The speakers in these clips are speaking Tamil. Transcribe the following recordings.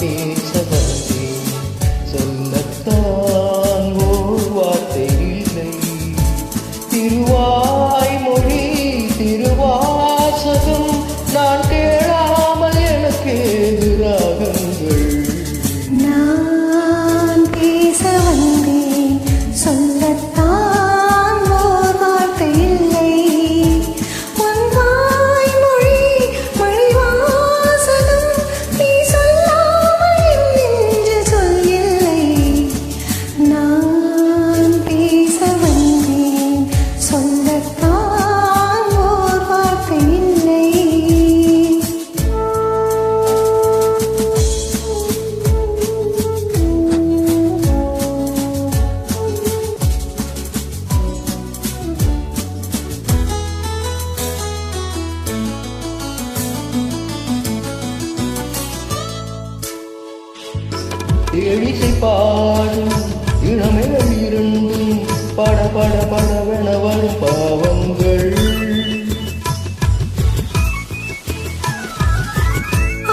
பேச வந்தேன், சொல்லத்தான் ஓர் வார்த்தை இல்லை. திருவாய்மொழி திருவாசகம் நான் கேளாமல் எனக்கு ராகங்கள். நான் பேச வந்தேன், சொல்லத்தான் ஓர் வார்த்தை இல்லை. உன் வாய்மொழி மொழிவாசகம் நீ சொல்லாமல் என் நெஞ்சு சொல் இல்லை. நான் பேச வந்தேன், சொல்லத்தான் ஓர் வார்த்தை இல்லை. எழிசை பாடும் இளமேல் இருந்தும் பட பட படவென வரும் பாவங்கள்.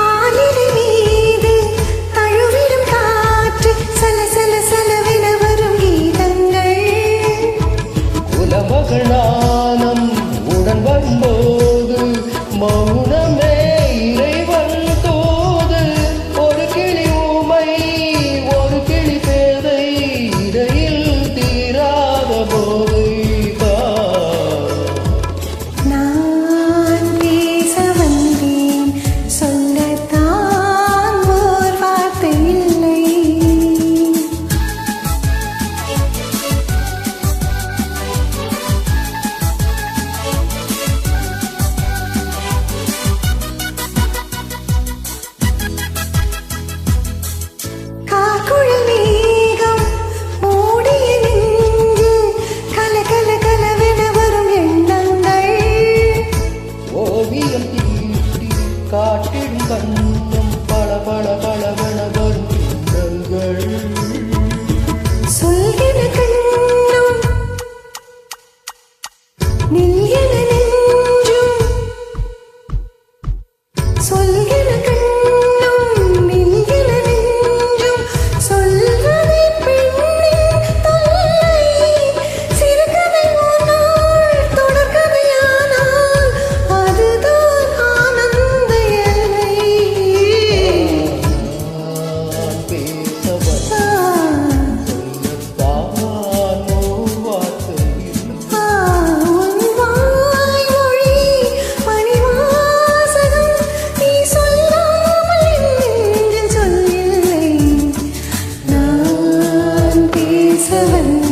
ஆலிலை மீது தழுவிடும் காற்று சல சல சலவென வரும் கீதங்கள். குலமகள் நாணம் உடன் வரும்போது மௌனமே இறைவன் தோது. ஒரு கிளி ஊமை ஒரு கிளி பேதை, இடையில் தீராத போதை. நான் பேச வந்தேன், சொல்லத்தான் ஓர் வார்த்தை இல்லை. காக்குழல் மேகம் மூடிய நெஞ்சு கல கல கலவென வரும் எண்ணங்கள். ஓவியம் தீட்டி காட்டிடும் வண்ணம் பல பல பலவென வரும் எண்ணங்கள். சொல்கிற கண்ணும் நில்கிற நெஞ்சும், சொல்கிற கண்ணும் நில்கிற நெஞ்சும், சொல்வதை பெண்ணின் தொல்லை. சிறுகதை ஒரு நாள் தொடர்கதையானால் அதுதான் ஆனந்த எல்லை. நான் பேச வந்தேன், சொல்லத்தான் ஓர் வார்த்தை இல்லை. உன் வாய்மொழி மணிவாசகம் நீ சொல்லாமல் என் நெஞ்சில் சொல் இல்லை. நான் பேச வந்தேன்.